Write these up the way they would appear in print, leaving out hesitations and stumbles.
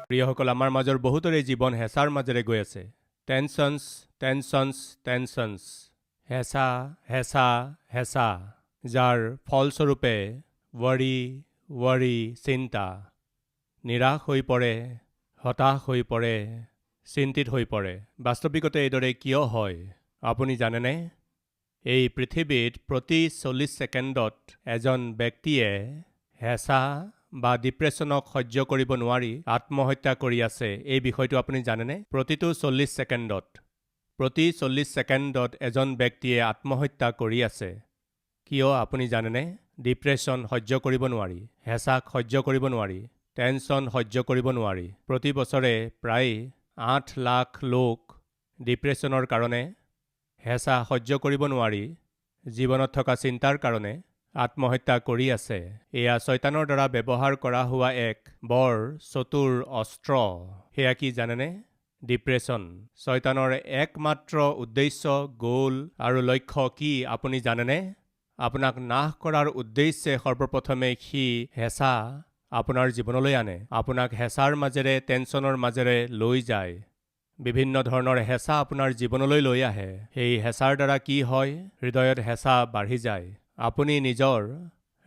প্ৰিয়সকল, আমাৰ মাজৰ বহুতৰে জীৱন হেঁচাৰ মাজেৰে গৈ আছে। টেনশ্যনছ, হেঁচা, হেঁচা, হেঁচা, যাৰ ফলস্বৰূপে ৱৰি, চিন্তা, নিৰাশ হৈ পৰে, হতাশ হৈ পৰে, চিন্তিত হৈ পৰে। বাস্তৱিকতে এইদৰে কিয় হয় আপুনি জানেনে? এই পৃথিৱীত প্ৰতি 40 ছেকেণ্ডত এজন ব্যক্তিয়ে হেঁচা বা ডিপ্ৰেশ্যনক সহ্য কৰিব নোৱাৰি আত্মহত্যা কৰি আছে। এই বিষয়টো আপুনি জানেনে? প্ৰতি 40 ছেকেণ্ডত এজন ব্যক্তিয়ে আত্মহত্যা কৰি আছে। কিয় আপুনি জানেনে? ডিপ্ৰেশ্যন সহ্য কৰিব নোৱাৰি, হেঁচাক সহ্য কৰিব নোৱাৰি, টেনশ্যন সহ্য কৰিব নোৱাৰি। প্ৰতি বছৰে প্ৰায় 8 লাখ লোক ডিপ্ৰেশ্যনৰ কাৰণে, হেঁচা সহ্য কৰিব নোৱাৰি, জীৱনত থকা চিন্তাৰ কাৰণে আত্মহত্যা কৰি আছে। এয়া শয়তানৰ দ্বাৰা ব্যৱহাৰ কৰা হোৱা এক বৰ চতুৰ অস্ত্ৰ। সেয়া কি জানেনে? ডিপ্ৰেশ্যন। শয়তানৰ একমাত্ৰ উদ্দেশ্য, গ'ল আৰু লক্ষ্য কি আপুনি জানেনে? আপোনাক নাশ কৰাৰ উদ্দেশ্যে সৰ্বপ্ৰথমে সি হেঁচা আপোনাৰ জীৱনলৈ আনে। আপোনাক হেঁচাৰ মাজেৰে, টেনশ্যনৰ মাজেৰে লৈ যায়। বিভিন্ন ধৰণৰ হেঁচা আপোনাৰ জীৱনলৈ লৈ আহে। সেই হেঁচাৰ দ্বাৰা কি হয়? হৃদয়ত হেঁচা বাঢ়ি যায়। আপুনি নিজৰ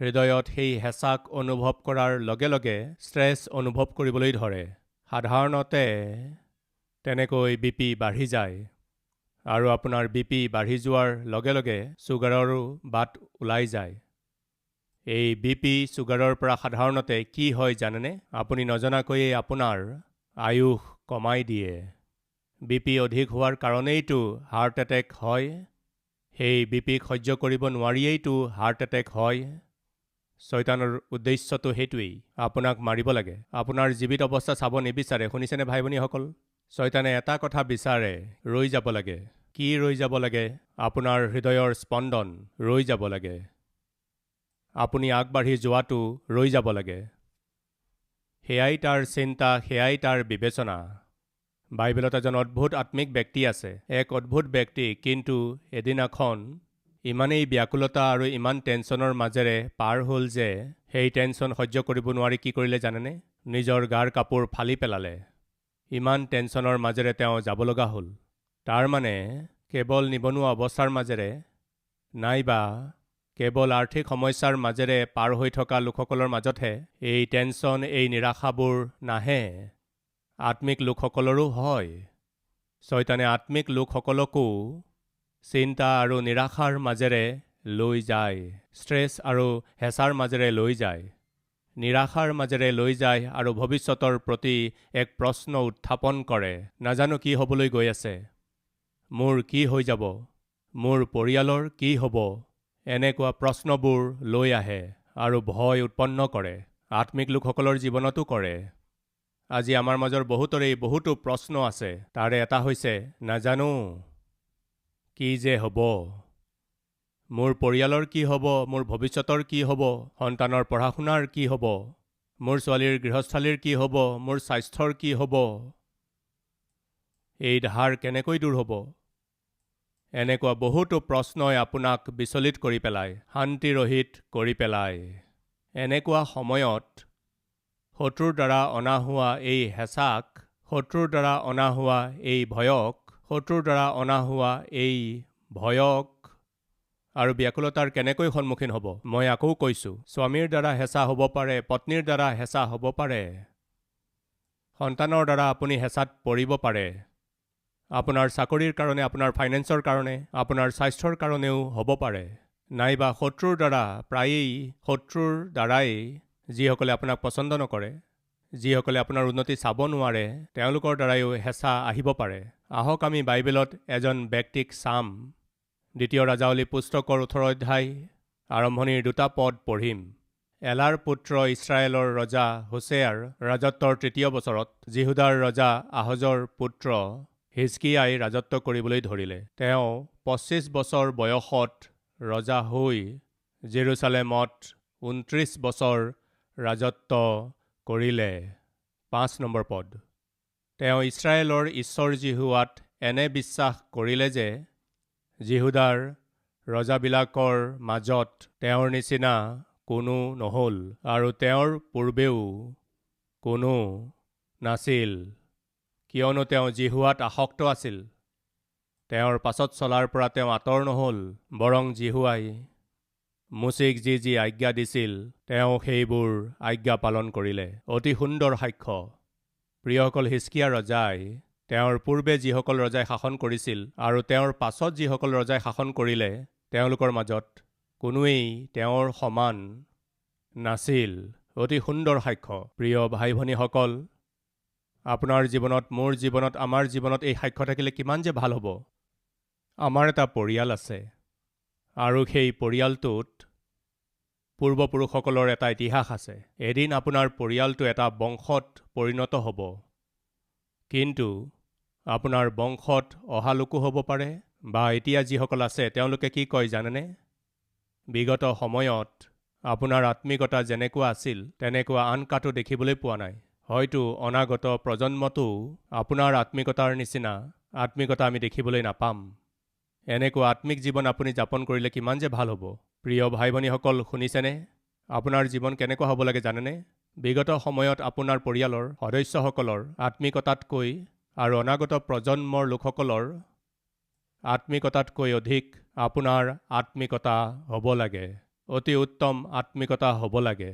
হৃদয়ত সেই হেঁচাক অনুভৱ কৰাৰ লগে লগে ষ্ট্ৰেছ অনুভৱ কৰিবলৈ ধৰে। সাধাৰণতে তেনেকৈ BP বাঢ়ি যায় আৰু আপোনাৰ BP বাঢ়ি যোৱাৰ লগে লগে ছুগাৰৰো বাট ওলাই যায়। এই BP, ছুগাৰৰ পৰা সাধাৰণতে কি হয় জানেনে? আপুনি নজনাকৈয়ে আপোনাৰ আয়ুস কমাই দিয়ে। BP অধিক হোৱাৰ কাৰণেইতো হাৰ্ট এটেক হয়। সেই BPক সহ্য কৰিব নোৱাৰিয়েইতো হাৰ্ট এটেক হয়। শয়তানৰ উদ্দেশ্যটো সেইটোৱেই, আপোনাক মাৰিব লাগে। আপোনাৰ জীৱিত অৱস্থা চাব নিবিচাৰে। শুনিছেনে ভাই ভনীসকল? শয়তানে এটা কথা বিচাৰে, ৰৈ যাব লাগে। কি ৰৈ যাব লাগে? আপোনাৰ হৃদয়ৰ স্পন্দন ৰৈ যাব লাগে। আপুনি আগবাঢ়ি যোৱাটো ৰৈ যাব লাগে। সেয়াই তাৰ চিন্তা, সেয়াই তাৰ বিবেচনা। বাইবেলত এজন অদ্ভুত আত্মিক ব্যক্তি আছে, এক অদ্ভুত ব্যক্তি, কিন্তু এদিনাখন ইমানেই ব্যাকুলতা আৰু ইমান টেনশ্যনৰ মাজেৰে পাৰ হ'ল যে সেই টেনশ্যন সহ্য কৰিব নোৱাৰি কি কৰিলে জানেনে? নিজৰ গাৰ কাপোৰ ফালি পেলালে। ইমান টেনশ্যনৰ মাজেৰে তেওঁ যাব লগা হ'ল। তাৰমানে কেৱল নিবনুৱা অৱস্থাৰ মাজেৰে নাইবা কেৱল আৰ্থিক সমস্যাৰ মাজেৰে পাৰ হৈ থকা লোকসকলৰ মাজতহে এই টেনশ্যন, এই নিৰাশাবোৰ নাহে। আত্মিক লোকসকলৰো হয়। শয়তানে আত্মিক লোকসকলকো চিন্তা আৰু নিৰাশাৰ মাজেৰে লৈ যায়, ষ্ট্ৰেছ আৰু হেঁচাৰ মাজেৰে লৈ যায়, নিৰাশাৰ মাজেৰে লৈ যায় আৰু ভৱিষ্যতৰ প্ৰতি এক প্ৰশ্ন উত্থাপন কৰে। নাজানো কি হ'বলৈ গৈ আছে, মোৰ কি হৈ যাব, মোৰ পৰিয়ালৰ কি হ'ব, এনেকুৱা প্ৰশ্নবোৰ লৈ আহে আৰু ভয় উৎপন্ন কৰে। আত্মিক লোকসকলৰ জীৱনতো কৰে। আজি আমাৰ মাজৰ বহুতৰেই বহুতো প্ৰশ্ন আছে। তাৰে এটা হৈছে, নাজানো কি যে হ'ব, মোৰ পৰিয়ালৰ কি হ'ব, মোৰ ভৱিষ্যতৰ কি হ'ব, সন্তানৰ পঢ়া শুনাৰ কি হ'ব, মোৰ ছোৱালীৰ গৃহস্থালীৰ কি হ'ব, মোৰ স্বাস্থ্যৰ কি হ'ব, এই ধাৰ কেনেকৈ দূৰ হ'ব। এনেকুৱা বহুতো প্ৰশ্নই আপোনাক বিচলিত কৰি পেলায়, শান্তিৰহিত কৰি পেলায়। এনেকুৱা সময়ত শত্ৰুৰ দ্বাৰা অনা হোৱা এই হেঁচাক, শত্ৰুৰ দ্বাৰা অনা হোৱা এই ভয়ক, শত্ৰুৰ দ্বাৰা অনা হোৱা এই ভয়ক আৰু ব্যাকুলতাৰ কেনেকৈ সন্মুখীন হ'ব? মই আকৌ কৈছোঁ, স্বামীৰ দ্বাৰা হেঁচা হ'ব পাৰে, পত্নীৰ দ্বাৰা হেঁচা হ'ব পাৰে, সন্তানৰ দ্বাৰা আপুনি হেঁচাত পৰিব পাৰে। আপোনাৰ চাকৰিৰ কাৰণে, আপোনাৰ ফাইনেন্সৰ কাৰণে, আপোনাৰ স্বাস্থ্যৰ কাৰণেও হ'ব পাৰে। নাইবা শত্ৰুৰ দ্বাৰা, প্ৰায়েই শত্ৰুৰ দ্বাৰাই, যিসকলে আপোনাক পচন্দ নকৰে, যিসকলে আপোনাৰ উন্নতি চাব নোৱাৰে, তেওঁলোকৰ দ্বাৰাইও হেঁচা আহিব পাৰে। আহক আমি বাইবেলত এজন ব্যক্তিক চাম। 2 ৰাজাৱলী পুস্তকৰ 18 অধ্যায় আৰম্ভণিৰ 2টা পদ পঢ়িম। এলাৰ পুত্ৰ ইছৰাইলৰ ৰজা হোছেয়াৰ ৰাজত্বৰ 3য় বছৰত জিহুদাৰ ৰজা আহজৰ পুত্ৰ হিজকিয়াই ৰাজত্ব কৰিবলৈ ধৰিলে। তেওঁ 25 বছৰ বয়সত ৰজা হৈ জেৰুচালেমত 29 বছৰ ৰাজত্ব কৰিলে। 5 নম্বৰ পদ। তেওঁ ইছৰাইলৰ ঈশ্বৰ জিহুৱাত এনে বিশ্বাস কৰিলে যে জিহুদাৰ ৰজাবিলাকৰ মাজত তেওঁৰ নিচিনা কোনো নহ'ল আৰু তেওঁৰ পূৰ্বেও কোনো নাছিল, কিয়নো তেওঁ জিহুৱাত আসক্ত আছিল। তেওঁৰ পাছত চলাৰ পৰা তেওঁ আঁতৰ নহ'ল, বৰং জিহুৱাই মুচিক যি যি আজ্ঞা দিছিল তেওঁ সেইবোৰ আজ্ঞা পালন কৰিলে। অতি সুন্দৰ সাক্ষ্য। প্ৰিয়সকল, হিজকিয়া ৰজাই তেওঁৰ পূৰ্বে যিসকল ৰজাই শাসন কৰিছিল আৰু তেওঁৰ পাছত যিসকল ৰজাই শাসন কৰিলে তেওঁলোকৰ মাজত কোনোৱেই তেওঁৰ সমান নাছিল। অতি সুন্দৰ সাক্ষ্য। প্ৰিয় ভাই ভনীসকল, আপোনাৰ জীৱনত, মোৰ জীৱনত, আমাৰ জীৱনত এই সাক্ষ্য থাকিলে কিমান যে ভাল হ'ব। আমাৰ এটা পৰিয়াল আছে আৰু সেই পৰিয়ালটোত পূৰ্বপুৰুষসকলৰ এটা ইতিহাস আছে। এদিন আপোনাৰ পৰিয়ালটো এটা বংশত পৰিণত হ'ব, কিন্তু আপোনাৰ বংশত অহা লোকো হ'ব পাৰে বা এতিয়া যিসকল আছে তেওঁলোকে কি কয় জানেনে? বিগত সময়ত আপোনাৰ আত্মিকতা যেনেকুৱা আছিল তেনেকুৱা আন কাটো দেখিবলৈ পোৱা নাই। হয়তো অনাগত প্ৰজন্মতো আপোনাৰ আত্মিকতাৰ নিচিনা আত্মিকতা আমি দেখিবলৈ নাপাম। এনেকুৱা আত্মিক জীৱন আপুনি যাপন কৰিলে কিমান যে ভাল হ'ব। প্ৰিয় ভাই ভনীসকল, শুনিছেনে? আপোনাৰ জীৱন কেনেকুৱা হ'ব লাগে জানেনে? বিগত সময়ত আপোনাৰ পৰিয়ালৰ সদস্যসকলৰ আত্মিকতাতকৈ আৰু অনাগত প্ৰজন্মৰ লোকসকলৰ আত্মিকতাতকৈ অধিক আপোনাৰ আত্মিকতা হ'ব লাগে। অতি উত্তম আত্মিকতা হ'ব লাগে।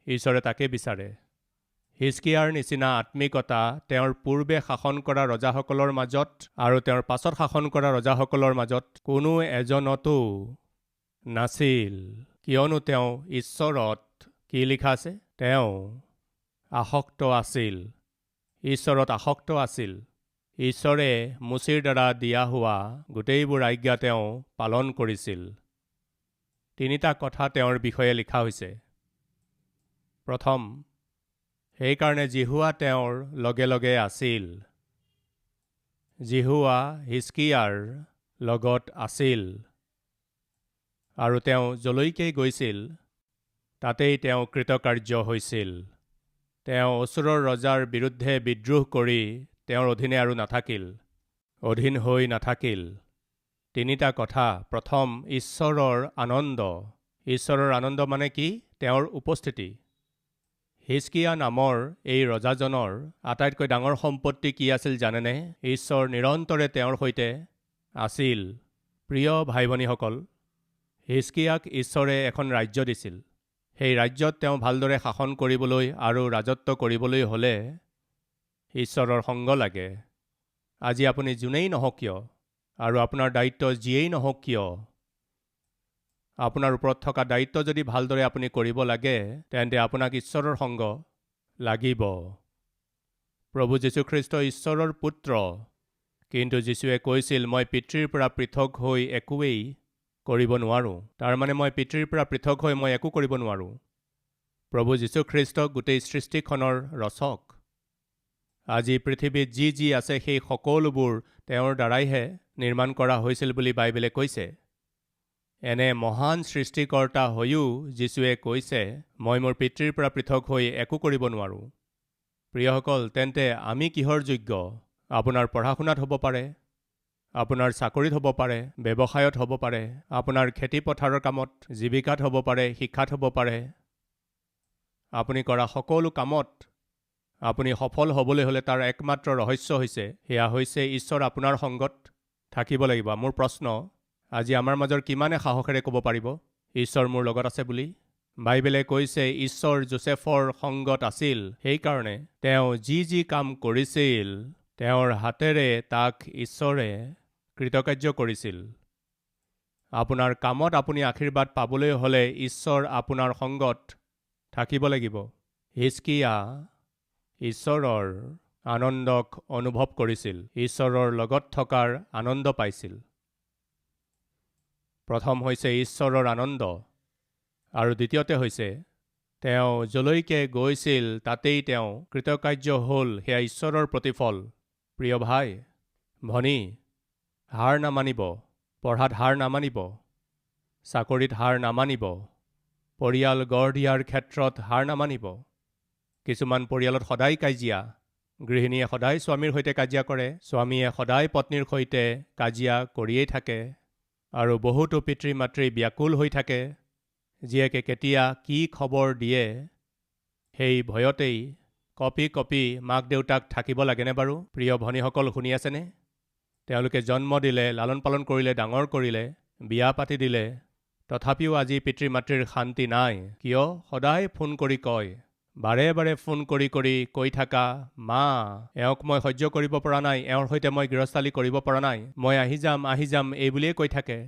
ঈশ্বৰে তাকে বিচাৰে। হিজকিয়াৰ নিচিনা আত্মিকতা তেওঁৰ পূৰ্বে শাসন কৰা ৰজাসকলৰ মাজত আৰু তেওঁৰ পাছত শাসন কৰা ৰজাসকলৰ মাজত কোনো এজনতো নাছিল, কিয়নো তেওঁ ঈশ্বৰত কি লিখা আছে? তেওঁ আসক্ত আছিল। ঈশ্বৰত আসক্ত আছিল। ঈশ্বৰে মুচিৰ দ্বাৰা দিয়া হোৱা গোটেইবোৰ আজ্ঞা তেওঁ পালন কৰিছিল। তিনিটা কথা তেওঁৰ বিষয়ে লিখা হৈছে। প্ৰথম, সেইকাৰণে জিহুৱা তেওঁৰ লগে লগে আছিল। জিহুৱা হিজকিয়াৰ লগত আছিল আৰু তেওঁ যলৈকে গৈছিল তাতেই তেওঁ কৃতকাৰ্য হৈছিল। তেওঁ অছুৰৰ ৰজাৰ বিৰুদ্ধে বিদ্ৰোহ কৰি তেওঁৰ অধীনে আৰু নাথাকিল, অধীন হৈ নাথাকিল। তিনিটা কথা। প্ৰথম, ঈশ্বৰৰ আনন্দ। ঈশ্বৰৰ আনন্দ মানে কি? তেওঁৰ উপস্থিতি। হিজকিয়া নামৰ এই ৰজাজনৰ আটাইতকৈ ডাঙৰ সম্পত্তি কি আছিল জানেনে? ঈশ্বৰ নিৰন্তৰে তেওঁৰ সৈতে আছিল। প্ৰিয় ভাই ভনীসকল, হিজকিয়াক ঈশ্বৰে এখন ৰাজ্য দিছিল। সেই ৰাজ্যত তেওঁ ভালদৰে শাসন কৰিবলৈ আৰু ৰাজত্ব কৰিবলৈ হ'লে ঈশ্বৰৰ সংগ লাগে। আজি আপুনি যোনেই নহওক কিয় আৰু আপোনাৰ দায়িত্ব যিয়েই নহওক কিয়, আপোনাৰ ওপৰত থকা দায়িত্ব যদি ভালদৰে আপুনি কৰিব লাগে তেন্তে আপোনাক ঈশ্বৰৰ সংগ লাগিব। প্ৰভু যীশুখ্ৰীষ্ট ঈশ্বৰৰ পুত্ৰ, কিন্তু যীশুৱে কৈছিল, মই পিতৃৰ পৰা পৃথক হৈ একোৱেই কৰিব নোৱাৰোঁ। তাৰমানে মই পিতৃৰ পৰা পৃথক হৈ মই একো কৰিব নোৱাৰোঁ। প্ৰভু যীশুখ্ৰীষ্ট গোটেই সৃষ্টিখনৰ ৰচক। আজি পৃথিৱীত যি যি আছে সেই সকলোবোৰ তেওঁৰ দ্বাৰাইহে নিৰ্মাণ কৰা হৈছিল বুলি বাইবেলে কৈছে। এনে মহান সৃষ্টিকৰ্তা হৈও যীশুৱে কৈছে, মই মোৰ পিতৃৰ পৰা পৃথক হৈ একো কৰিব নোৱাৰোঁ। প্ৰিয়সকল, তেন্তে আমি কিহৰ যোগ্য? আপোনাৰ পঢ়া শুনাত হ'ব পাৰে, আপোনাৰ চাকৰিত হ'ব পাৰে, ব্যৱসায়ত হ'ব পাৰে, আপোনাৰ খেতি পথাৰৰ কামত, জীৱিকাত হ'ব পাৰে, শিক্ষাত হ'ব পাৰে। আপুনি কৰা সকলো কামত আপুনি সফল হ'বলৈ হ'লে তাৰ একমাত্ৰ ৰহস্য হৈছে, সেয়া হৈছে ঈশ্বৰ আপোনাৰ সংগত থাকিব লাগিব। মোৰ প্ৰশ্ন, আজি আমাৰ মাজৰ কিমানে সাহসেৰে ক'ব পাৰিব ঈশ্বৰ মোৰ লগত আছে বুলি? বাইবেলে কৈছে ঈশ্বৰ যোচেফৰ সংগত আছিল। সেইকাৰণে তেওঁ যি যি কাম কৰিছিল তেওঁৰ হাতেৰে তাক ঈশ্বৰে কৃতকাৰ্য কৰিছিল। আপোনাৰ কামত আপুনি আশীৰ্বাদ পাবলৈ হ'লে ঈশ্বৰ আপোনাৰ সংগত থাকিব লাগিব। হিজকিয়া ঈশ্বৰৰ আনন্দক অনুভৱ কৰিছিল, ঈশ্বৰৰ লগত থকাৰ আনন্দ পাইছিল। প্ৰথম হৈছে ঈশ্বৰৰ আনন্দ আৰু দ্বিতীয়তে হৈছে তেওঁ যলৈকে গৈছিল তাতেই তেওঁ কৃতকাৰ্য হ'ল। সেয়া ঈশ্বৰৰ প্ৰতিফল। প্ৰিয় ভাই ভনী, হাৰ নামানিব, পঢ়াত হাৰ নামানিব, চাকৰিত হাৰ নামানিব, পৰিয়াল গঢ় দিয়াৰ ক্ষেত্ৰত হাৰ নামানিব। কিছুমান পৰিয়ালত সদায় কাজিয়া। গৃহিণীয়ে সদায় স্বামীৰ সৈতে কাজিয়া কৰে, স্বামীয়ে সদায় পত্নীৰ সৈতে কাজিয়া কৰিয়েই থাকে আৰু বহুতো পিতৃ মাতৃ ব্যাকুল হৈ থাকে। জীয়েকে কেতিয়া কি খবৰ দিয়ে সেই ভয়তেই কপি কপি মাক দেউতাক থাকিব লাগেনে বাৰু? প্ৰিয় ভনীসকল, শুনি আছেনে? তেওঁলোকে জন্ম দিলে, লালন পালন কৰিলে, ডাঙৰ কৰিলে, বিয়া পাতি দিলে, তথাপিও আজি পিতৃ মাতৃৰ শান্তি নাই। কিয়? সদায় ফোন কৰি কয়, বাৰে বাৰে ফোন কৰি কৰি কৈ থাকা, মা, এওঁক মই সহ্য কৰিব পৰা নাই, এওঁৰ সৈতে মই গৃহস্থালী কৰিব পৰা নাই, মই আহি যাম এই বুলিয়েই কৈ থাকে।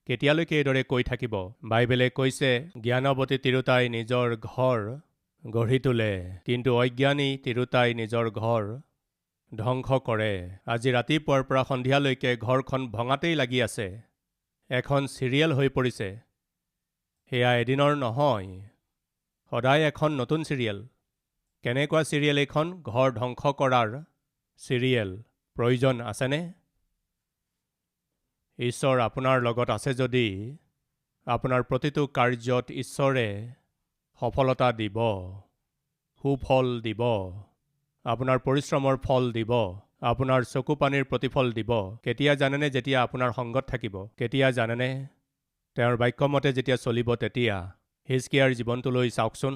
কেতিয়ালৈকে এইদৰে কৈ থাকিব? বাইবেলে কৈছে, জ্ঞানৱতী তিৰোতাই নিজৰ ঘৰ গঢ়ি তোলে, কিন্তু অজ্ঞানী তিৰোতাই নিজৰ ঘৰ ধ্বংস কৰে। আজি ৰাতিপুৱাৰ পৰা সন্ধিয়ালৈকে ঘৰখন ভঙাতেই লাগি আছে। এখন চিৰিয়েল হৈ পৰিছে। সেয়া এদিনৰ নহয়, সদায় এখন নতুন চিৰিয়েল। কেনেকুৱা চিৰিয়েল এইখন? ঘৰ ধ্বংস কৰাৰ চিৰিয়েল। প্ৰয়োজন আছেনে? ঈশ্বৰ আপোনাৰ লগত আছে যদি আপোনাৰ প্ৰতিটো কাৰ্যত ঈশ্বৰে সফলতা দিব, সুফল দিব, আপোনাৰ পৰিশ্ৰমৰ ফল দিব, আপোনাৰ চকু পানীৰ প্ৰতিফল দিব। কেতিয়া জানেনে? যেতিয়া আপোনাৰ সংগত থাকিব। কেতিয়া জানেনে? তেওঁৰ বাক্যমতে যেতিয়া চলিব তেতিয়া। হিজকিয়াৰ জীৱনটোলৈ চাওকচোন।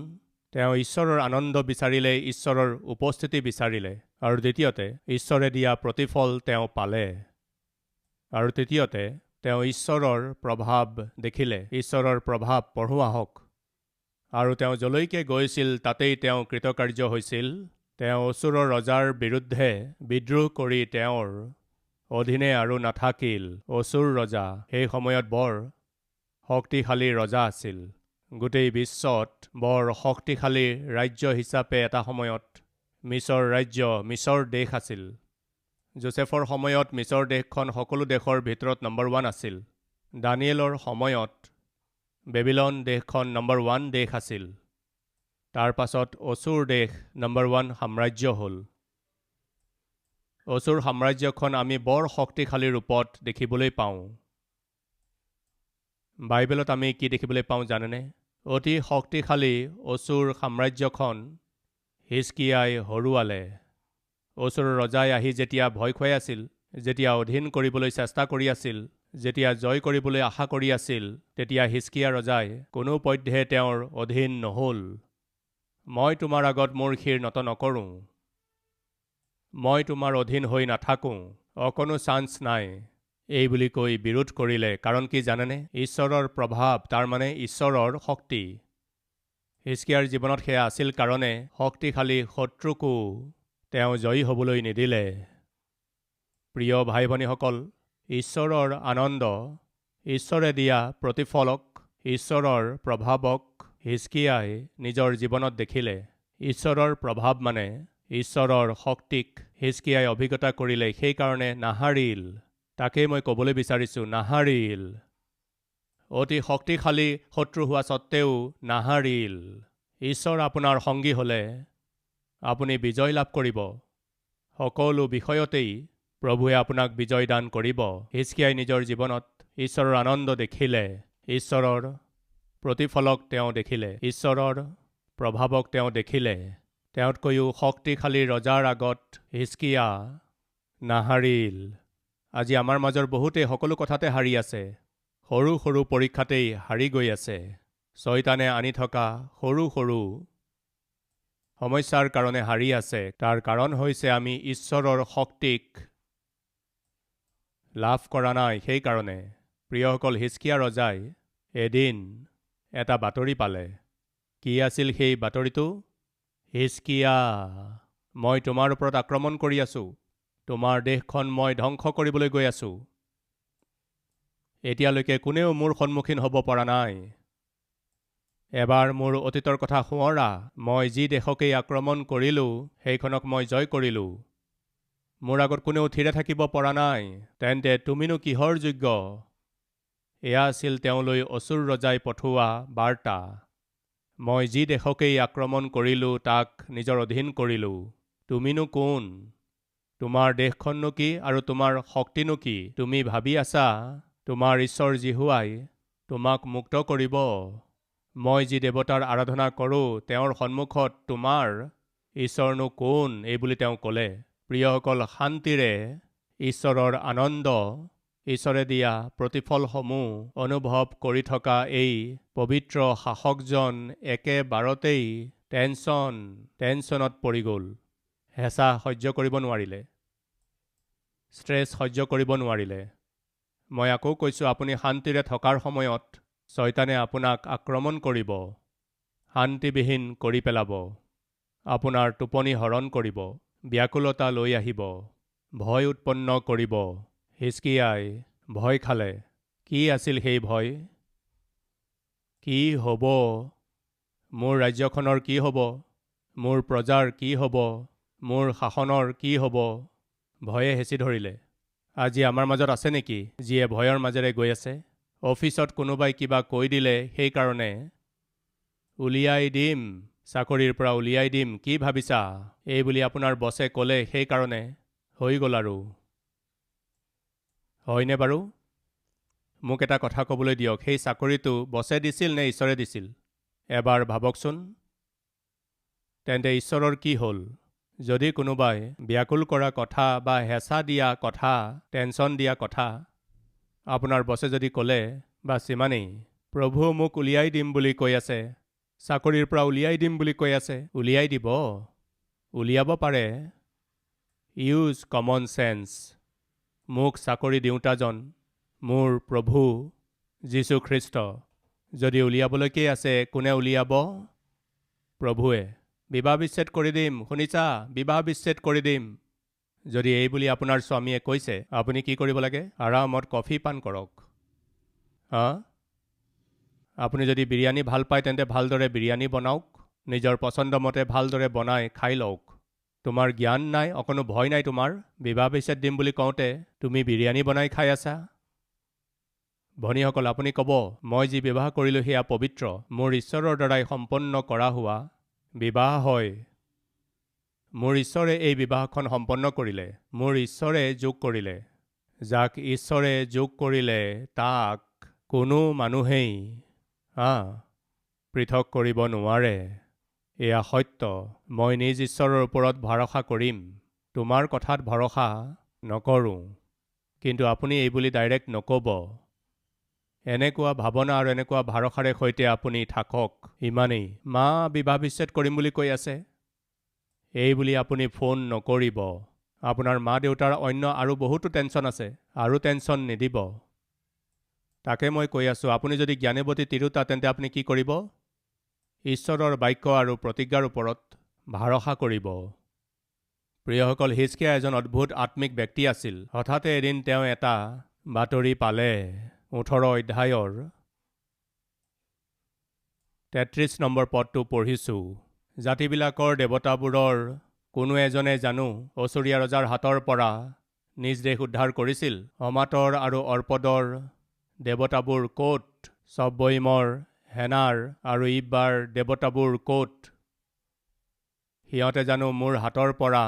তেওঁ ঈশ্বৰৰ আনন্দ বিচাৰিলে, ঈশ্বৰৰ উপস্থিতি বিচাৰিলে, আৰু দ্বিতীয়তে ঈশ্বৰে দিয়া প্ৰতিফল তেওঁ পালে, আৰু তৃতীয়তে তেওঁ ঈশ্বৰৰ প্ৰভাৱ দেখিলে। ঈশ্বৰৰ প্ৰভাৱ পঢ়োৱা হওক। আৰু তেওঁ যলৈকে গৈছিল তাতেই তেওঁ কৃতকাৰ্য হৈছিল। তেওঁ অসুৰৰ ৰজাৰ বিৰুদ্ধে বিদ্ৰোহ কৰি তেওঁৰ অধীনে আৰু নাথাকিল। অসুৰ ৰজা সেই সময়ত বৰ শক্তিশালী ৰজা আছিল। গোটেই বিশ্বত বৰ শক্তিশালী ৰাজ্য হিচাপে এটা সময়ত মিছৰ ৰাজ্য, মিছৰ দেশ আছিল। যোছেফৰ সময়ত মিছৰ দেশখন সকলো দেশৰ ভিতৰত নম্বৰ 1 আছিল। দানিয়েলৰ সময়ত বেবিলন দেশখন নম্বৰ 1 দেশ আছিল। তাৰ পাছত অসুৰ দেশ নম্বৰ 1 সাম্ৰাজ্য হ'ল। অসুৰ সাম্ৰাজ্যখন আমি বৰ শক্তিশালী ৰূপত দেখিবলৈ পাওঁ। বাইবেলত আমি কি দেখিবলৈ পাওঁ জানেনে? অতি শক্তিশালী অসুৰ সাম্ৰাজ্যখন হিজকিয়াই হৰুৱালে। অসুৰৰ ৰজাই আহি যেতিয়া ভয় খুৱাই আছিল, যেতিয়া অধীন কৰিবলৈ চেষ্টা কৰি আছিল, যেতিয়া জয় কৰিবলৈ আশা কৰি আছিল, তেতিয়া হিজকিয়া ৰজাই কোনোপধ্যে তেওঁৰ অধীন নহ'ল। মই তোমাৰ আগত মোৰ শিৰ নত নকৰোঁ, মই তোমাৰ অধীন হৈ নাথাকোঁ, অকণো চান্স নাই, এই বুলি কৈ বিৰোধ কৰিলে। কাৰণ কি জানেনে? ঈশ্বৰৰ প্ৰভাৱ, তাৰমানে ঈশ্বৰৰ শক্তি। হিজকিয়াৰ জীৱনত সেয়া আছিল কাৰণে শক্তিশালী শত্ৰুকো তেওঁ জয়ী হ'বলৈ নিদিলে। প্ৰিয় ভাই ভনীসকল, ঈশ্বৰৰ আনন্দ, ঈশ্বৰে দিয়া প্ৰতিফলক, ঈশ্বৰৰ প্ৰভাৱক হিজকিয়াই নিজৰ জীৱনত দেখিলে। ঈশ্বৰৰ প্ৰভাৱ মানে ঈশ্বৰৰ শক্তিক হিজকিয়াই অভিজ্ঞতা কৰিলে, সেইকাৰণে নাহাৰিল। তাকেই মই ক'বলৈ বিচাৰিছোঁ, নাহাৰিল। অতি শক্তিশালী শত্ৰু হোৱা স্বত্তেও নাহাৰিল। ঈশ্বৰ আপোনাৰ সংগী হ'লে আপুনি বিজয় লাভ কৰিব। সকলো বিষয়তেই প্ৰভুৱে আপোনাক বিজয় দান কৰিব। হিজকিয়াই নিজৰ জীৱনত ঈশ্বৰৰ আনন্দ দেখিলে, ঈশ্বৰৰ প্ৰতিফলক তেওঁ দেখিলে, ঈশ্বৰৰ প্ৰভাৱক তেওঁ দেখিলে। তেওঁতকৈও শক্তিশালী ৰজাৰ আগত হিজকিয়া নাহাৰিল। আজি আমাৰ মাজৰ বহুতেই সকলো কথাতে হাৰি আছে। সৰু সৰু পৰীক্ষাতেই হাৰি গৈ আছে। শয়তানে আনি থকা সৰু সৰু সমস্যাৰ কাৰণে হাৰি আছে। তাৰ কাৰণ হৈছে আমি ঈশ্বৰৰ শক্তিক লাভ কৰা নাই। সেইকাৰণে প্ৰিয়সকল, হিজকিয়া ৰজাই এদিন এটা বাতৰি পালে। কি আছিল সেই বাতৰিটো? হিজকিয়া, মই তোমাৰ ওপৰত আক্ৰমণ কৰি আছোঁ, তোমাৰ দেশখন মই ধ্বংস কৰিবলৈ গৈ আছোঁ। এতিয়ালৈকে কোনেও মোৰ সন্মুখীন হ'ব পৰা নাই। এবাৰ মোৰ অতীতৰ কথা সোঁৱৰা। মই যি দেশকেই আক্ৰমণ কৰিলোঁ, সেইখনক মই জয় কৰিলোঁ। মোৰ আগত কোনেও থিৰে থাকিব পৰা নাই। তেন্তে তুমিনো কিহৰ যোগ্য? এয়া আছিল তেওঁলৈ অসুৰ ৰজাই পঠোৱা বাৰ্তা। মই যি দেশকেই আক্ৰমণ কৰিলোঁ, তাক নিজৰ অধীন কৰিলোঁ। তুমিনো কোন? তোমাৰ দেশখননো কি আৰু তোমাৰ শক্তিনো কি? তুমি ভাবি আছা তোমাৰ ঈশ্বৰ জিহুৱাই তোমাক মুক্ত কৰিব? মই যি দেৱতাৰ আৰাধনা কৰোঁ, তেওঁৰ সন্মুখত তোমাৰ ঈশ্বৰনো কোন? এই বুলি তেওঁ ক'লে। প্ৰিয়সকল, শান্তিৰে ঈশ্বৰৰ আনন্দ, ঈশ্বৰে দিয়া প্ৰতিফলসমূহ অনুভৱ কৰি থকা এই পবিত্ৰ শাসকজন একেবাৰতেই টেনশ্যনত পৰি গ'ল। হেঁচা সহ্য কৰিব নোৱাৰিলে, ষ্ট্ৰেছ সহ্য কৰিব নোৱাৰিলে। মই আকৌ কৈছোঁ, আপুনি শান্তিৰে থকাৰ সময়ত শয়তানে আপোনাক আক্ৰমণ কৰিব, শান্তিবিহীন কৰি পেলাব, আপোনাৰ টোপনি হৰণ কৰিব, ব্যাকুলতা লৈ আহিব, ভয় উৎপন্ন কৰিব। হিজকিয়াই ভয় খালে। কি আছিল সেই ভয়? কি হ'ব? মোৰ ৰাজ্যখনৰ কি হ'ব? মোৰ প্ৰজাৰ কি হ'ব? মোৰ শাসনৰ কি হ'ব? ভয়ে হেঁচি ধৰিলে। আজি আমাৰ মাজত আছে নেকি যিয়ে ভয়ৰ মাজেৰে গৈ আছে? অফিচত কোনোবাই কিবা কৈ দিলে সেইকাৰণে উলিয়াই দিম, চাকৰিৰ পৰা উলিয়াই দিম, কি ভাবিছা? এই বুলি আপোনাৰ বছে ক'লে সেইকাৰণে হৈ গ'ল আৰু। হয়নে বাৰু? মোক এটা কথা ক'বলৈ দিয়ক, সেই চাকৰিটো বছে দিছিল নে ঈশ্বৰে দিছিল? এবাৰ ভাবকচোন। তেন্তে ঈশ্বৰৰ কি হ'ল? যদি কোনোবাই ব্যাকুল কৰা কথা বা হেঁচা দিয়া কথা, টেনশ্যন দিয়া কথা আপোনাৰ বছে যদি ক'লে, বাছ ইমানেই, প্ৰভু মোক উলিয়াই দিম বুলি কৈ আছে, চাকৰিৰ পৰা উলিয়াই দিম বুলি কৈ আছে, উলিয়াই দিব, উলিয়াব পাৰে। Use common sense. মোক চাকৰি দিওঁতাজন, মোৰ প্ৰভু যীশুখ্ৰীষ্ট যদি উলিয়াবলৈকেই আছে, কোনে উলিয়াব? প্ৰভুৱে। বিবাহ বিচ্ছেদ কৰি দিম, শুনিছা? বিবাহ বিচ্ছেদ কৰি দিম। যদি এই বুলি আপোনাৰ স্বামীয়ে কৈছে, আপুনি কি কৰিব লাগে? আৰামত কফি পান কৰক। আপুনি যদি বিৰিয়ানী ভাল পায়, তেন্তে ভালদৰে বিৰিয়ানী বনাওক, নিজৰ পচন্দমতে ভালদৰে বনাই খাই লওক। তোমাৰ জ্ঞান নাই, অকণো ভয় নাই তোমাৰ? বিবাহ বিচ্ছেদ দিম বুলি কওঁতে তুমি বিৰিয়ানী বনাই খাই আছা? ভনীসকল, আপুনি ক'ব, মই যি বিবাহ কৰিলোঁ সেয়া পবিত্ৰ, মোৰ ঈশ্বৰৰ দ্বাৰাই সম্পন্ন কৰা হোৱা বিবাহ হয়। মোৰ ঈশ্বৰে এই বিবাহখন সম্পন্ন কৰিলে, মোৰ ঈশ্বৰে যোগ কৰিলে। যাক ঈশ্বৰে যোগ কৰিলে তাক কোনো মানুহেই পৃথক কৰিব নোৱাৰে। এয়া সত্য। মই নিজ ঈশ্বৰৰ ওপৰত ভৰসা কৰিম, তোমাৰ কথাত ভৰসা নকৰোঁ। কিন্তু আপুনি এই বুলি ডাইৰেক্ট নক'ব। এনেকুৱা ভাৱনা আৰু এনেকুৱা ভৰসাৰে সৈতে আপুনি থাকক, ইমানেই। মা বিবাহ বিচ্ছেদ কৰিম বুলি কৈ আছে, এই বুলি আপুনি ফোন নকৰিব। আপোনাৰ মা দেউতাৰ অন্য আৰু বহুতো টেনশ্যন আছে, আৰু টেনশ্যন নিদিব। তাকে মই কৈ আছোঁ, আপুনি যদি জ্ঞানৱতী তিৰোতা, তেন্তে আপুনি কি কৰিব? ঈশ্বৰৰ বাক্য আৰু প্ৰতিজ্ঞাৰ ওপৰত ভৰসা কৰিব। প্ৰিয়সকল, হিজকিয়া এজন অদ্ভুত আত্মিক ব্যক্তি আছিল। হঠাতে এদিন তেওঁ এটা বাতৰি পালে। 18 অধ্যায়ৰ 33 নম্বৰ পদটো পঢ়িছোঁ। জাতিবিলাকৰ দেৱতাবোৰৰ কোনো এজনে জানো অছুৰীয়া ৰজাৰ হাতৰ পৰা নিজ দেশ উদ্ধাৰ কৰিছিল? হমাতৰ আৰু অৰ্পদৰ দেৱতাবোৰ ক'ত? চববইমৰ, হেনাৰ আৰু ইব্বাৰ দেৱতাবোৰ ক'ত? সিহঁতে জানো মোৰ হাতৰ পৰা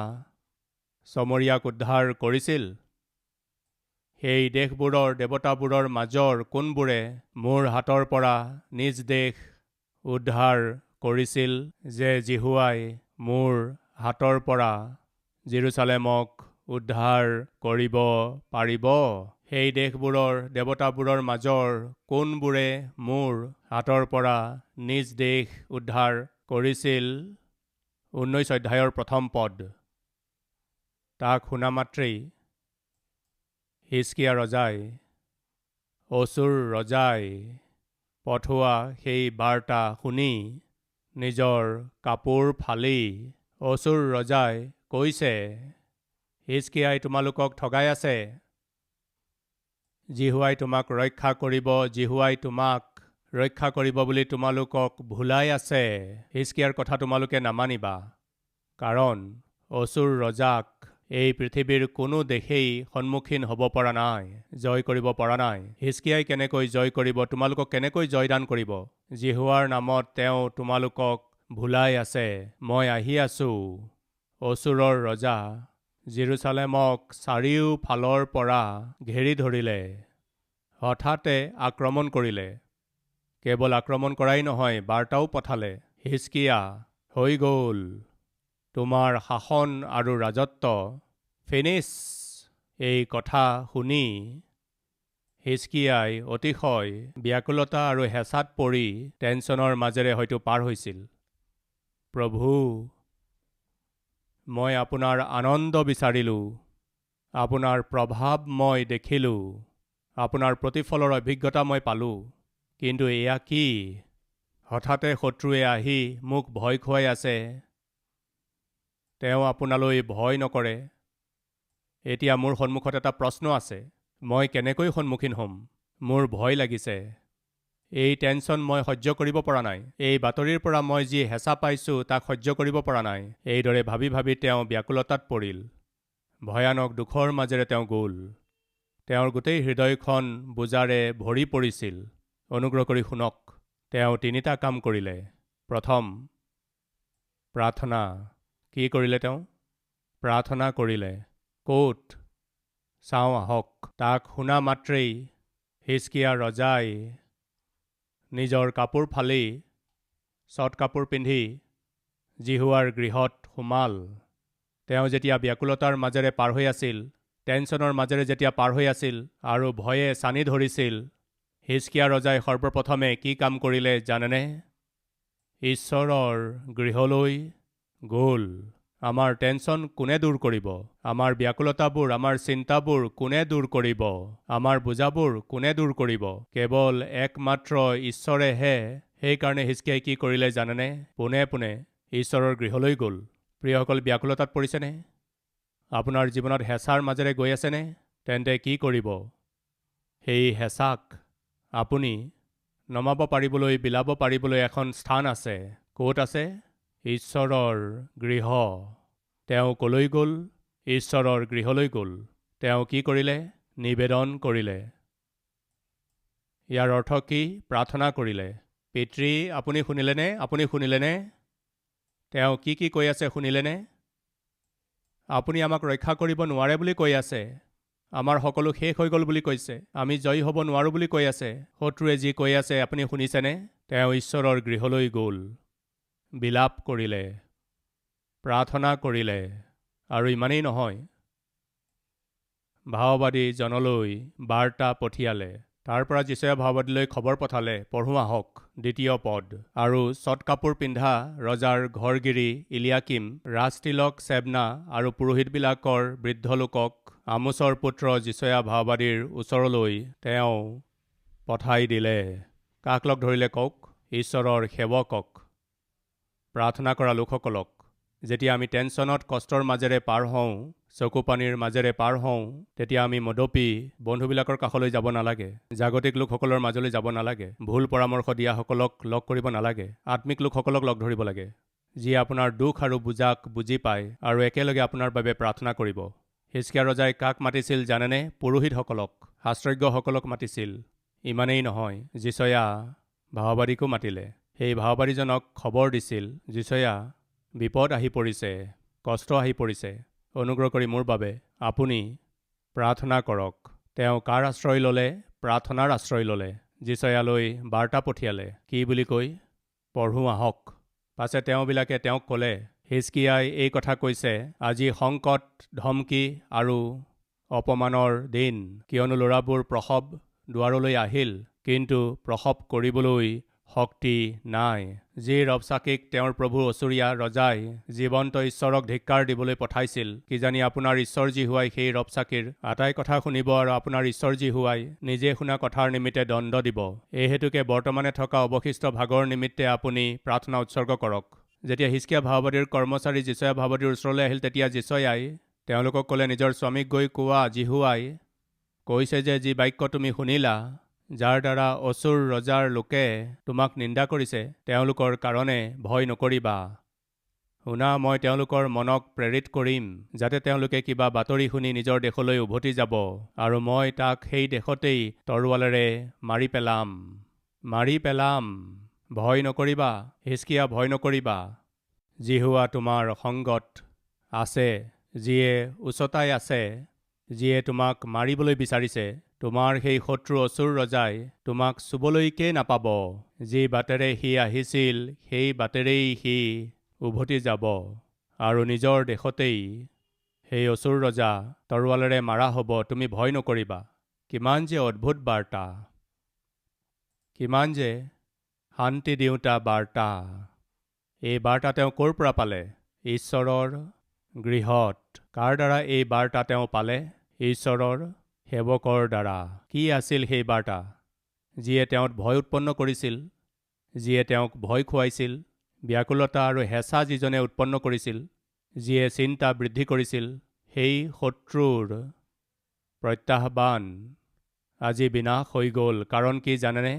চমৰীয়াক উদ্ধাৰ কৰিছিল? সেই দেশবোৰৰ দেৱতাবোৰৰ মাজৰ কোনবোৰে মোৰ হাতৰ পৰা নিজ দেশ উদ্ধাৰ কৰিছিল, যে জিহুৱাই মোৰ হাতৰ পৰা জেৰুচালেমক উদ্ধাৰ কৰিব পাৰিব? সেই দেশবোৰৰ দেৱতাবোৰৰ মাজৰ কোনবোৰে মোৰ হাতৰ পৰা নিজ দেশ উদ্ধাৰ কৰিছিল? 19 অধ্যায়ৰ প্ৰথম পদ। তাক শুনা মাত্ৰেই হিজকিয়া ৰজাই, অছুৰ ৰজাই পঠোৱা সেই বাৰ্তা শুনি নিজৰ কাপোৰ ফালি, অছুৰ ৰজাই কৈছে, হিজকিয়াই তোমালোকক ঠগাই আছে, জিহুৱাই তোমাক ৰক্ষা কৰিব, জিহুৱাই তোমাক ৰক্ষা কৰিব বুলি তোমালোকক ভুলাই আছে। হিজকিয়াৰ কথা তোমালোকে নামানিবা, কাৰণ অছুৰ ৰজাক এই পৃথিৱীৰ কোনো দেশেই সন্মুখীন হ'ব পৰা নাই, জয় কৰিব পৰা নাই। হিজকিয়াই কেনেকৈ জয় কৰিব? তোমালোকক কেনেকৈ জয়দান কৰিব? জিহুৱাৰ নামত তেওঁ তোমালোকক ভুলাই আছে। মই আহি আছোঁ। অছুৰৰ ৰজা জেৰুচালেমক চাৰিওফালৰ পৰা ঘেৰি ধৰিলে, হঠাতে আক্ৰমণ কৰিলে। কেৱল আক্ৰমণ কৰাই নহয়, বাৰ্তাও পঠালে, হিজকিয়া, হৈ গ'ল, তোমাৰ শাসন আৰু ৰাজত্ব ফিনিছ। এই কথা শুনি হিজকিয়াই অতিশয় ব্যাকুলতা আৰু হেঁচাত পৰি টেনশ্যনৰ মাজেৰে হয়তো পাৰ হৈছিল। প্ৰভু, মই আপোনাৰ আনন্দ বিচাৰিলোঁ, আপোনাৰ প্ৰভাৱ মই দেখিলোঁ, আপোনাৰ প্ৰতিফলৰ অভিজ্ঞতা মই পালোঁ, কিন্তু এয়া কি? হঠাতে শত্ৰুৱে আহি মোক ভয় খুৱাই আছে। তেওঁ আপোনালৈ ভয় নকৰে। এতিয়া মোৰ সন্মুখত এটা প্ৰশ্ন আছে, মই কেনেকৈ সন্মুখীন হ'ম? মোৰ ভয় লাগিছে। এই টেনশ্যন মই সহ্য কৰিব পৰা নাই। এই বাতৰিৰ পৰা মই যি হেঁচা পাইছোঁ তাক সহ্য কৰিব পৰা নাই। এইদৰে ভাবি ভাবি তেওঁ ব্যাকুলতাত পৰিল। ভয়ানক দুখৰ মাজেৰে তেওঁ গ'ল। তেওঁৰ গোটেই হৃদয়খন বোজাৰে ভৰি পৰিছিল। অনুগ্ৰহ কৰি শুনক। তেওঁ 3টা কাম কৰিলে। প্ৰথম, প্ৰাৰ্থনা। কি কৰিলে তেওঁ? প্ৰাৰ্থনা কৰিলে। ক'ত? চাওঁ আহক। তাক শুনা মাত্ৰেই হিজকিয়া ৰজাই নিজৰ কাপোৰ ফালি, চট কাপোৰ পিন্ধি জিহুৱাৰ গৃহত সোমাল। তেওঁ যেতিয়া ব্যাকুলতাৰ মাজেৰে পাৰ হৈ আছিল, টেনশ্যনৰ মাজেৰে যেতিয়া পাৰ হৈ আছিল আৰু ভয়ে চানি ধৰিছিল, হিজকিয়া ৰজাই সৰ্বপ্ৰথমে কি কাম কৰিলে জানেনে? ঈশ্বৰৰ গৃহলৈ গ'ল। আমাৰ টেনশ্যন কোনে দূৰ কৰিব? আমাৰ ব্যাকুলতাবোৰ, আমাৰ চিন্তাবোৰ কোনে দূৰ কৰিব? আমাৰ বোজাবোৰ কোনে দূৰ কৰিব? কেৱল একমাত্ৰ ঈশ্বৰেহে। সেইকাৰণে হিজকিয়াই কি কৰিলে জানেনে? পোনে পোনে ঈশ্বৰৰ গৃহলৈ গ'ল। প্ৰিয়সকল, ব্যাকুলতাত পৰিছেনে? আপোনাৰ জীৱনত হেঁচাৰ মাজেৰে গৈ আছেনে? তেন্তে কি কৰিব? সেই হেঁচাক আপুনি নমাব পাৰিবলৈ, বিলাব পাৰিবলৈ এখন স্থান আছে। ক'ত আছে? ঈশ্বৰৰ গৃহ। তেওঁ ক'লৈ গ'ল? ঈশ্বৰৰ গৃহলৈ গ'ল। তেওঁ কি কৰিলে? নিবেদন কৰিলে। ইয়াৰ অৰ্থ কি? প্ৰাৰ্থনা কৰিলে। পিতৃ, আপুনি শুনিলেনে? আপুনি শুনিলেনে? তেওঁ কি কি কৈ আছে শুনিলেনে? আপুনি আমাক ৰক্ষা কৰিব নোৱাৰে বুলি কৈ আছে। আমাৰ সকলো শেষ হৈ গ'ল বুলি কৈছে। আমি জয়ী হ'ব নোৱাৰোঁ বুলি কৈ আছে। শত্ৰুৱে যি কৈ আছে আপুনি শুনিছেনে? তেওঁ ঈশ্বৰৰ গৃহলৈ গ'ল। বিলাপ কৰিলে, প্ৰাৰ্থনা কৰিলে। আৰু ইমানেই নহয়, ভাওবাদী জনলৈ বাৰ্তা পঠিয়ালে। তাৰ পৰা যীশুৱে ভাওবাদীলৈ খবৰ পঠালে। পঢ়োঁ আহক 2য় পদ। আৰু চট কাপোৰ পিন্ধা ৰজাৰ ঘৰগিৰি ইলিয়াকিম, ৰাজতিলক চেবনা আৰু পুৰোহিতবিলাকৰ বৃদ্ধ লোকক আমোচৰ পুত্ৰ যীচয়া ভাওবাদীৰ ওচৰলৈ তেওঁ পঠাই দিলে। কাক লগ ধৰিলে কওক? ঈশ্বৰৰ সেৱকক, প্ৰাৰ্থনা কৰা লোকসকলক। যেতিয়া আমি টেনশ্যনত, কষ্টৰ মাজেৰে পাৰ হওঁ, চকুপানীৰ মাজেৰে পাৰ হওঁ, তেতিয়া আমি মদপি বন্ধুবিলাকৰ কাষলৈ যাব নালাগে। জাগতিক লোকসকলৰ মাজলৈ যাব নালাগে। ভুল পৰামৰ্শ দিয়াসকলক লগ কৰিব নালাগে। আত্মিক লোকসকলক লগ ধৰিব লাগে, যিয়ে আপোনাৰ দুখ আৰু বোজাক বুজি পায় আৰু একেলগে আপোনাৰ বাবে প্ৰাৰ্থনা কৰিব। হিজকিয়া ৰজাই কাক মাতিছিল জানেনে? পুৰোহিতসকলক, শাস্ত্ৰজ্ঞসকলক মাতিছিল। ইমানেই নহয়, যীচয়া ভাওবাদীকো মাতিলে। সেই ভাওবাদীজনক খবৰ দিছিল, যীচয়া, বিপদ আহি পৰিছে, কষ্ট আহি পৰিছে। অনুগ্ৰহ কৰি মোৰ বাবে আপুনি প্ৰাৰ্থনা কৰক। তেওঁ কাৰ আশ্ৰয় ল'লে? প্ৰাৰ্থনাৰ আশ্ৰয় ল'লে। যীচয়ালৈ বাৰ্তা পঠিয়ালে। কি বুলি কৈ? পঢ়োঁ আহক। পাছে তেওঁবিলাকে তেওঁক ক'লে, হিজকিয়াই এই কথা কৈছে, আজি সংকট, ধমকি আৰু অপমানৰ দিন, কিয়নো ল'ৰাবোৰ প্ৰসৱ দুৱাৰলৈ আহিল, কিন্তু প্ৰসৱ কৰিবলৈ শক্তি নাই। যি ৰবচাকিক তেওঁৰ প্ৰভু অচুৰীয়া ৰজাই জীৱন্ত ঈশ্বৰক ধিক্কাৰ দিবলৈ পঠাইছিল, কিজানি আপোনাৰ ঈশ্বৰ জিহুৱাই সেই ৰবচাকিৰ আটাই কথা শুনিব আৰু আপোনাৰ ঈশ্বৰ জিহুৱাই নিজে শুনা কথাৰ নিমিত্তে দণ্ড দিব। এই হেতুকে বৰ্তমানে থকা অৱশিষ্ট ভাগৰ নিমিত্তে আপুনি প্ৰাৰ্থনা উৎসৰ্গ কৰক। যেতিয়া হিজকিয়া ভাওবাদীৰ কৰ্মচাৰী যীচয়া ভাওবাদীৰ ওচৰলৈ আহিল, তেতিয়া যীচয়াই তেওঁলোকক ক'লে, নিজৰ স্বামীক গৈ কোৱা, জিহুৱাই কৈছে যে যি বাক্য তুমি শুনিলা, যাৰ দ্বাৰা অচুৰ ৰজাৰ লোকে তোমাক নিন্দা কৰিছে, তেওঁলোকৰ কাৰণে ভয় নকৰিবা। শুনা, মই তেওঁলোকৰ মনক প্ৰেৰিত কৰিম, যাতে তেওঁলোকে কিবা বাতৰি শুনি নিজৰ দেশলৈ উভতি যাব, আৰু মই তাক সেই দেশতেই তৰোৱালেৰে মাৰি পেলাম। ভয় নকৰিবা, হিজকিয়া, ভয় নকৰিবা। জিহুৱা তোমাৰ সংগত আছে, যিয়ে উচতাই আছে, যিয়ে তোমাক মাৰিবলৈ বিচাৰিছে। তোমাৰ সেই শত্ৰু অচুৰ ৰজাই তোমাক চুবলৈকে নাপাব। যি বাটেৰে সি আহিছিল, সেই বাটেৰেই সি উভতি যাব, আৰু নিজৰ দেশতেই সেই অচুৰ ৰজা তৰোৱালেৰে মাৰা হ'ব। তুমি ভয় নকৰিবা। কিমান যে অদ্ভুত বাৰ্তা, কিমান যে শান্তি দিওঁতা বাৰ্তা। এই বাৰ্তা তেওঁ ক'ৰ পৰা পালে? ঈশ্বৰৰ গৃহত। কাৰ দ্বাৰা এই বাৰ্তা তেওঁ পালে? ঈশ্বৰৰ সেৱকৰ দ্বাৰা। কি আছিল সেই বাৰ্তা? যিয়ে তেওঁত ভয় উৎপন্ন কৰিছিল, যিয়ে তেওঁক ভয় খুৱাইছিল, ব্যাকুলতা আৰু হেঁচা যিজনে উৎপন্ন কৰিছিল, যিয়ে চিন্তা বৃদ্ধি কৰিছিল, সেই শত্ৰুৰ প্ৰত্যাহ্বান আজি বিনাশ হৈ গ'ল। কাৰণ কি জানেনে?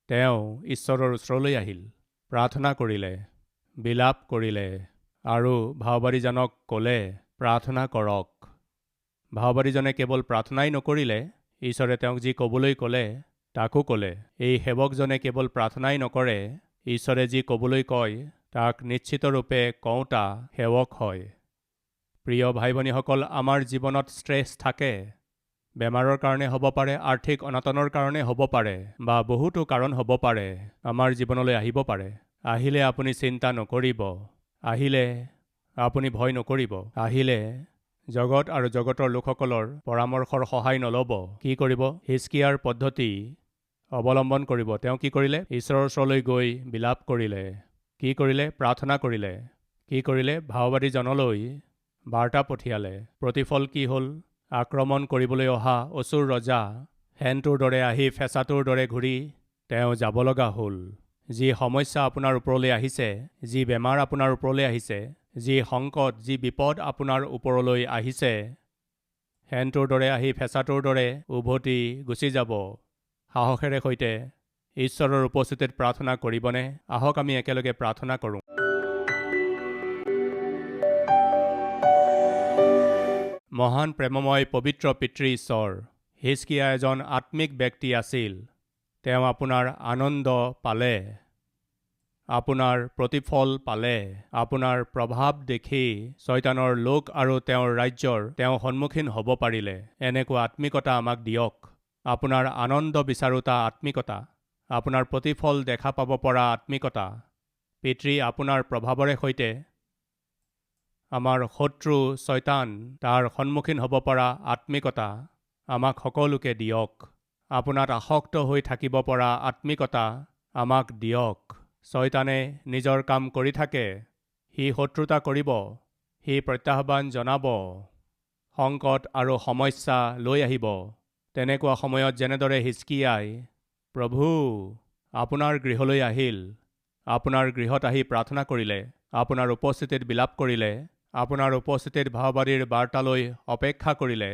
তেওঁ ঈশ্বৰৰ ওচৰলৈ আহিল, প্ৰাৰ্থনা কৰিলে, বিলাপ কৰিলে আৰু ভাওবাদীজনক ক'লে, প্ৰাৰ্থনা কৰক। ভাওবাদীজনে কেৱল প্ৰাৰ্থনাই নকৰিলে, ঈশ্বৰে তেওঁক যি ক'বলৈ ক'লে তাকো ক'লে। এই সেৱকজনে কেৱল প্ৰাৰ্থনাই নকৰে, ঈশ্বৰে যি ক'বলৈ কয় তাক নিশ্চিতৰূপে কওঁতা সেৱক হয়। প্ৰিয় ভাই ভনীসকল, আমাৰ জীৱনত ষ্ট্ৰেছ থাকে। বেমাৰৰ কাৰণে হ'ব পাৰে, আৰ্থিক অনাটনৰ কাৰণে হ'ব পাৰে, বা বহুতো কাৰণ হ'ব পাৰে আমাৰ জীৱনলৈ আহিব পাৰে। আহিলে আপুনি চিন্তা নকৰিব, আহিলে আপুনি ভয় নকৰিব, আহিলে জগত আৰু জগতৰ লোকসকলৰ পৰামৰ্শৰ সহায় নল'ব। কি কৰিব? হিজকিয়াৰ পদ্ধতি অৱলম্বন কৰিব। তেওঁ কি কৰিলে? ঈশ্বৰৰ ওচৰলৈ গৈ বিলাপ কৰিলে। কি কৰিলে? প্ৰাৰ্থনা কৰিলে। কি কৰিলে? ভাওবাদীজনলৈ বাৰ্তা পঠিয়ালে। প্ৰতিফল কি হ'ল? আক্ৰমণ কৰিবলৈ অহা অচুৰ ৰজা হেনটোৰ দৰে আহি ফেঁচাটোৰ দৰে ঘূৰি তেওঁ যাব লগা হ'ল। যি সমস্যা আপোনাৰ ওপৰলৈ আহিছে, যি বেমাৰ আপোনাৰ ওপৰলৈ আহিছে, যি সংকট, যি বিপদ আপোনাৰ ওপৰলৈ আহিছে, হেনটোৰ দৰে আহি ফেঁচাটোৰ দৰে উভতি গুচি যাব। সাহসেৰে সৈতে ঈশ্বৰৰ উপস্থিতিত প্ৰাৰ্থনা কৰিবনে? আহক আমি একেলগে প্ৰাৰ্থনা কৰোঁ। মহান প্ৰেমময় পবিত্ৰ পিতৃ ঈশ্বৰ, হিজকিয়া এজন আত্মিক ব্যক্তি আছিল। তেওঁ আপোনাৰ আনন্দ পালে, আপোনাৰ প্ৰতিফল পালে, আপোনাৰ প্ৰভাৱ দেখি শয়তানৰ লোক আৰু তেওঁৰ ৰাজ্যৰ তেওঁ সন্মুখীন হ'ব পাৰিলে। এনেকুৱা আত্মিকতা আমাক দিয়ক। আপোনাৰ আনন্দ বিচাৰোতা আত্মিকতা, আপোনাৰ প্ৰতিফল দেখা পাব পৰা আত্মিকতা। পিতৃ, আপোনাৰ প্ৰভাৱৰে সৈতে আমাৰ শত্ৰু শয়তান তাৰ সন্মুখীন হ'ব পৰা আত্মিকতা আমাক সকলোকে দিয়ক। আপোনাত আসক্ত হৈ থাকিব পৰা আত্মিকতা আমাক দিয়ক। শয়তানে নিজৰ কাম কৰি থাকে, সি শত্ৰুতা কৰিব, সি প্ৰত্যাহ্বান জনাব, সংকট আৰু সমস্যা লৈ আহিব। তেনেকুৱা সময়ত যেনেদৰে হিজকিয়াই প্ৰভু আপোনাৰ গৃহলৈ আহিল, আপোনাৰ গৃহত আহি প্ৰাৰ্থনা কৰিলে, আপোনাৰ উপস্থিতিত বিলাপ কৰিলে, আপোনাৰ উপস্থিতিত ভাওবাদীৰ বাৰ্তালৈ অপেক্ষা কৰিলে,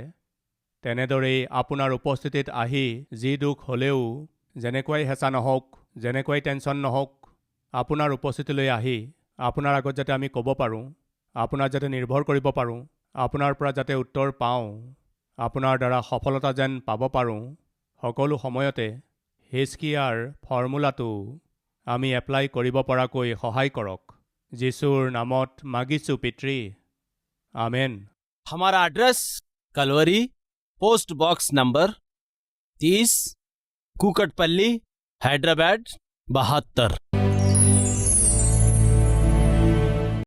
তেনেদৰেই আপোনাৰ উপস্থিতিত আহি যি দুখ হ'লেও, যেনেকুৱাই হেঁচা নহওক, যেনেকুৱাই টেনশ্যন নহওক, আপোনাৰ উপস্থিতিলৈ আহি আপোনাৰ আগত যাতে আমি ক'ব পাৰোঁ, আপোনাক যাতে নিৰ্ভৰ কৰিব পাৰোঁ, আপোনাৰ পৰা যাতে উত্তৰ পাওঁ, আপোনাৰ দ্বাৰা সফলতা যেন পাব পাৰোঁ, সকলো সময়তে হিজকিয়াৰ ফৰ্মুলাটো আমি এপ্লাই কৰিব পৰাকৈ সহায় কৰক। যীশুৰ নামত মাগিছোঁ পিতৃ, আমেন। हमारा address Calvary, post box number 30, Kukatpally, Hyderabad 72।